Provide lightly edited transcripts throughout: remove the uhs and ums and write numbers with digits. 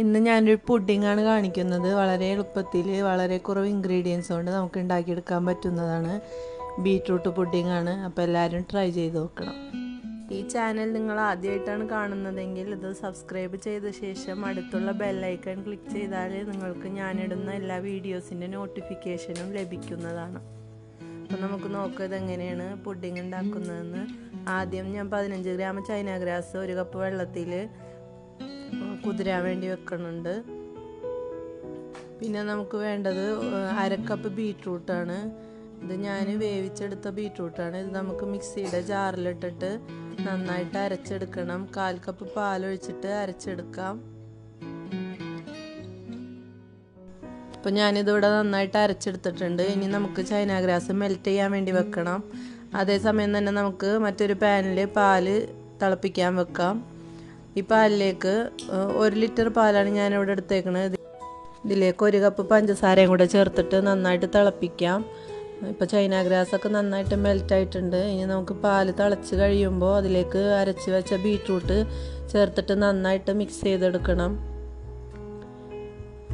ഇന്ന് ഞാനൊരു പുഡിങ്ങാണ് കാണിക്കുന്നത്. വളരെ എളുപ്പത്തിൽ വളരെ കുറവ് ഇൻഗ്രീഡിയൻസ് കൊണ്ട് നമുക്ക് ഉണ്ടാക്കിയെടുക്കാൻ പറ്റുന്നതാണ്. ബീറ്റ്റൂട്ട് പുഡിങ്ങാണ്. അപ്പോൾ എല്ലാവരും ട്രൈ ചെയ്ത് നോക്കണം. ഈ ചാനൽ നിങ്ങൾ ആദ്യമായിട്ടാണ് കാണുന്നതെങ്കിൽ ഇത് സബ്സ്ക്രൈബ് ചെയ്ത ശേഷം അടുത്തുള്ള ബെല്ലൈക്കൺ ക്ലിക്ക് ചെയ്താൽ നിങ്ങൾക്ക് ഞാനിടുന്ന എല്ലാ വീഡിയോസിൻ്റെ നോട്ടിഫിക്കേഷനും ലഭിക്കുന്നതാണ്. അപ്പോൾ നമുക്ക് നോക്കാം ഇതെങ്ങനെയാണ് പുഡിങ് ഉണ്ടാക്കുന്നതെന്ന്. ആദ്യം ഞാൻ 15 ഗ്രാം ചൈന ഗ്രാസ് 1 കപ്പ് വെള്ളത്തിൽ കുതിരാൻ വേണ്ടി വെക്കുന്നുണ്ട്. പിന്നെ നമുക്ക് വേണ്ടത് 1/2 കപ്പ് ബീറ്റ്റൂട്ടാണ്. ഇത് ഞാൻ വേവിച്ചെടുത്ത ബീറ്റ്റൂട്ടാണ്. ഇത് നമുക്ക് മിക്സിയുടെ ജാറിലിട്ടിട്ട് നന്നായിട്ട് അരച്ചെടുക്കണം. 1/4 കപ്പ് പാലൊഴിച്ചിട്ട് അരച്ചെടുക്കാം. അപ്പോൾ ഞാനിതിവിടെ നന്നായിട്ട് അരച്ചെടുത്തിട്ടുണ്ട്. ഇനി നമുക്ക് ചൈന ഗ്രാസ് മെൽറ്റ് ചെയ്യാൻ വേണ്ടി വെക്കണം. അതേസമയം തന്നെ നമുക്ക് മറ്റൊരു പാനിൽ പാല് തിളപ്പിക്കാൻ വെക്കാം. ഈ പാലിലേക്ക് 1 ലിറ്റർ പാലാണ് ഞാനിവിടെ എടുത്തേക്കുന്നത്. ഇതിലേക്ക് 1 കപ്പ് പഞ്ചസാരയും കൂടെ ചേർത്തിട്ട് നന്നായിട്ട് തിളപ്പിക്കാം. ഇപ്പോൾ ചൈന ഗ്രാസൊക്കെ നന്നായിട്ട് മെൽറ്റായിട്ടുണ്ട്. ഇനി നമുക്ക് പാല് തിളച്ച് കഴിയുമ്പോൾ അതിലേക്ക് അരച്ച് വെച്ച ബീറ്റ്റൂട്ട് ചേർത്തിട്ട് നന്നായിട്ട് മിക്സ് ചെയ്തെടുക്കണം.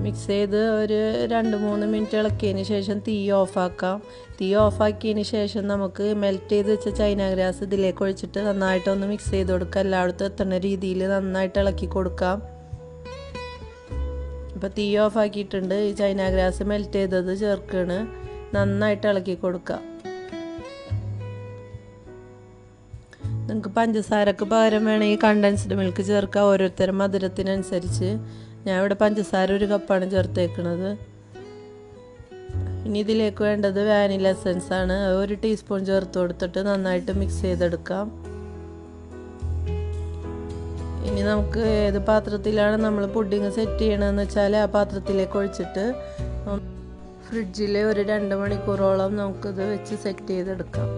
മിക്സ് ചെയ്ത് ഒരു 2-3 മിനിറ്റ് ഇളക്കിയതിന് ശേഷം തീ ഓഫാക്കാം. തീ ഓഫാക്കിയതിന് ശേഷം നമുക്ക് മെൽറ്റ് ചെയ്ത് വെച്ച ചൈന ഗ്രാസ് ഇതിലേക്ക് ഒഴിച്ചിട്ട് നന്നായിട്ടൊന്ന് മിക്സ് ചെയ്ത് കൊടുക്കാം. എല്ലായിടത്തും എത്തുന്ന രീതിയിൽ നന്നായിട്ട് ഇളക്കി കൊടുക്കാം. ഇപ്പോൾ തീ ഓഫാക്കിയിട്ടുണ്ട്. ഈ ചൈന ഗ്രാസ് മെൽറ്റ് ചെയ്തത് ചേർക്കാണ്. നന്നായിട്ട് ഇളക്കി കൊടുക്കാം. നിങ്ങൾക്ക് പഞ്ചസാരക്ക് പകരം വേണമെങ്കിൽ കണ്ടൻസ്ഡ് മിൽക്ക് ചേർക്കാം, ഓരോരുത്തരും മധുരത്തിനനുസരിച്ച്. ഞാൻ ഇവിടെ പഞ്ചസാര 1 കപ്പാണ് ചേർത്തേക്കുന്നത്. ഇനി ഇതിലേക്ക് വേണ്ടത് വാനില എസൻസ് ആണ്. 1 ടീസ്പൂൺ ചേർത്ത് കൊടുത്തിട്ട് നന്നായിട്ട് മിക്സ് ചെയ്തെടുക്കാം. ഇനി നമുക്ക് ഏത് പാത്രത്തിലാണ് നമ്മൾ പുഡിങ് സെറ്റ് ചെയ്യണമെന്ന് വെച്ചാൽ ആ പാത്രത്തിലേക്ക് ഒഴിച്ചിട്ട് ഫ്രിഡ്ജിൽ ഒരു 2 മണിക്കൂറോളം നമുക്കിത് വെച്ച് സെറ്റ് ചെയ്തെടുക്കാം.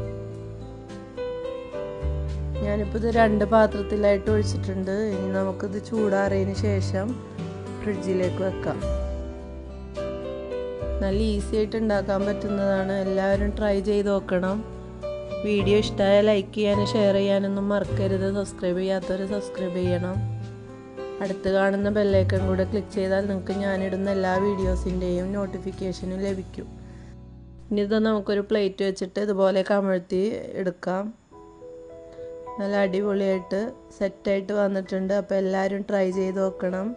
ഞാനിപ്പോൾ ഇത് 2 പാത്രത്തിലായിട്ട് ഒഴിച്ചിട്ടുണ്ട്. ഇനി നമുക്കിത് ചൂടാറിയതിന് ശേഷം ഫ്രിഡ്ജിലേക്ക് വെക്കാം. നല്ല ഈസി ആയിട്ട് ഉണ്ടാക്കാൻ പറ്റുന്നതാണ്. എല്ലാവരും ട്രൈ ചെയ്ത് നോക്കണം. വീഡിയോ ഇഷ്ടമായ ലൈക്ക് ചെയ്യാനും ഷെയർ ചെയ്യാനൊന്നും മറക്കരുത്. സബ്സ്ക്രൈബ് ചെയ്യാത്തവർ സബ്സ്ക്രൈബ് ചെയ്യണം. അടുത്ത് കാണുന്ന ബെല്ലൈക്കൺ കൂടെ ക്ലിക്ക് ചെയ്താൽ നിങ്ങൾക്ക് ഞാനിടുന്ന എല്ലാ വീഡിയോസിൻ്റെയും നോട്ടിഫിക്കേഷനും ലഭിക്കും. ഇനി ഇത് നമുക്കൊരു പ്ലേറ്റ് വെച്ചിട്ട് ഇതുപോലെ കമഴ്ത്തി എടുക്കാം. നല്ല അടിപൊളിയായിട്ട് സെറ്റായിട്ട് വന്നിട്ടുണ്ട്. അപ്പോൾ എല്ലാവരും ട്രൈ ചെയ്ത് നോക്കണം.